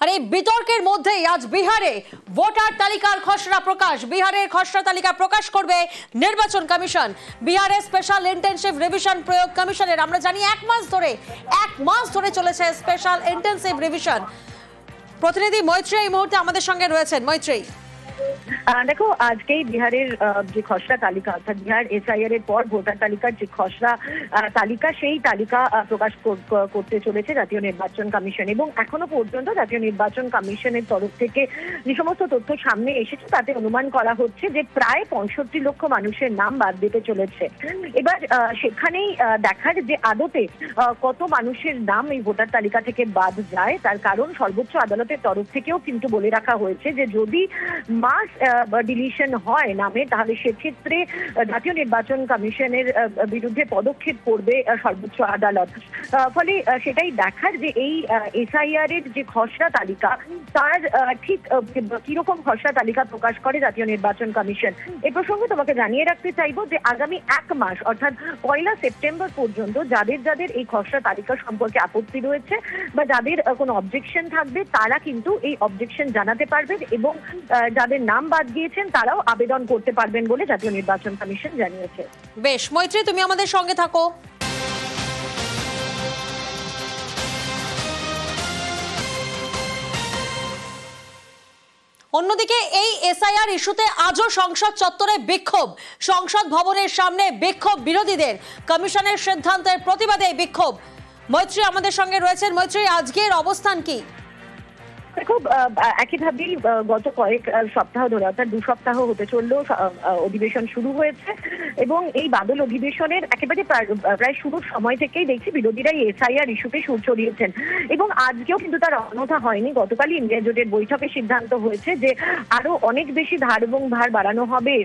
আর এই বিতর্কের মধ্যেই আজ বিহারে ভোটার তালিকার খসড়া প্রকাশ। বিহারের খসড়া তালিকা প্রকাশ করবে নির্বাচন কমিশন। বিহারে স্পেশাল ইন্টেনসিভ রিভিশন প্রয়োগ কমিশনের আমরা জানি এক মাস ধরে চলেছে স্পেশাল ইন্টেনসিভ রিভিশন। প্রতিনিধি মৈত্রী এই মুহূর্তে আমাদের সঙ্গে রয়েছেন। মৈত্রী, দেখো, আজকেই বিহারের যে খসড়া তালিকা অর্থাৎ বিহার এসআইআর এর পর ভোটার তালিকার যে খসড়া তালিকা সেই তালিকা প্রকাশ করতে চলেছে জাতীয় নির্বাচন কমিশন। এবং এখনো পর্যন্ত জাতীয় নির্বাচন কমিশনের তরফ থেকে যে সমস্ত তথ্য সামনে এসেছে তাতে অনুমান করা হচ্ছে যে প্রায় 65 লক্ষ মানুষের নাম বাদ দিতে চলেছে। এবার সেখানেই দেখার যে আদতে কত মানুষের নাম এই ভোটার তালিকা থেকে বাদ যায়, তার কারণ সর্বোচ্চ আদালতের তরফ থেকেও কিন্তু বলে রাখা হয়েছে যে যদি মাস ডিলিশন হয় নামে তাহলে সেক্ষেত্রে জাতীয় নির্বাচন কমিশনের বিরুদ্ধে পদক্ষেপ করবে সর্বোচ্চ আদালত। ফলে সেটাই দেখার যে এই এসআইআর এর যে খসড়া তালিকা তার ঠিক কিরকম খসড়া তালিকা প্রকাশ করে জাতীয় নির্বাচন কমিশন। এ প্রসঙ্গে তোমাকে জানিয়ে রাখতে চাইবো যে আগামী এক মাস অর্থাৎ 1 সেপ্টেম্বর পর্যন্ত যাদের এই খসড়া তালিকা সম্পর্কে আপত্তি রয়েছে বা যাদের কোনো অবজেকশন থাকবে তারা কিন্তু এই অবজেকশন জানাতে পারবেন এবং যাদের নাম বাদ দিয়েছেন তারাও আবেদন করতে পারবেন বলে জাতীয় নির্বাচন কমিশন জানিয়েছে। বেশ মৈত্রী, তুমি আমাদের সঙ্গে থাকো। অন্যদিকে এই এসআইআর ইস্যুতে আজও সংসদ চত্বরে বিক্ষোভ, সংসদ ভবনের সামনে বিক্ষোভ বিরোধীদের। কমিশনের সিদ্ধান্তের প্রতিবাদে বিক্ষোভ। মৈত্রী আমাদের সঙ্গে রয়েছেন। মৈত্রী, আজকের অবস্থান কি? খুব একইভাবেই গত কয়েক সপ্তাহ ধরে অর্থাৎ 2 সপ্তাহ হতে চললেও অধিবেশন শুরু হয়েছে এবং এই বাদল অধিবেশনের একেবারে প্রায় শুরুর সময় থেকেই দেখছি বিরোধীরা এসআইআর ইস্যুতে সুর চড়িয়েছেন এবং আজকেও কিন্তু তার অন্যথা হয়নি। গতকালই ইন্ডিয়া জোটের বৈঠকে সিদ্ধান্ত হয়েছে যে আরো অনেক বেশি ধার এবং ভার বাড়ানো হবে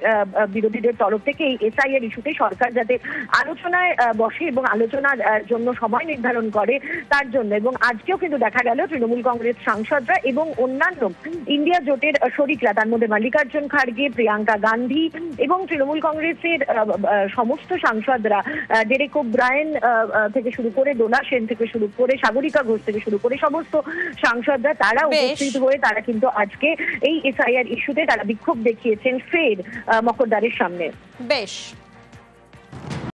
বিরোধীদের তরফ থেকে এই এসআইআর ইস্যুতে সরকার যাতে আলোচনায় বসে এবং আলোচনার জন্য সময় নির্ধারণ করে তার জন্য। এবং আজকেও কিন্তু দেখা গেল তৃণমূল কংগ্রেস সাংসদরা এবং অন্যান্য ইন্ডিয়া জোটের শরিকরা, তার মধ্যে মল্লিকার্জুন খাড়গে, প্রিয়াঙ্কা গান্ধী এবং তৃণমূল কংগ্রেসের সমস্ত সাংসদরা, ডেরেক ওব্রায়েন থেকে শুরু করে ডোলা সেন থেকে শুরু করে সাগরিকা ঘোষ থেকে শুরু করে সমস্ত সাংসদরা তারা উপস্থিত হয়ে তারা কিন্তু আজকে এই এসআইআর ইস্যুতে তারা বিক্ষোভ দেখিয়েছেন ফের মকরদ্বারের সামনে। বেশ।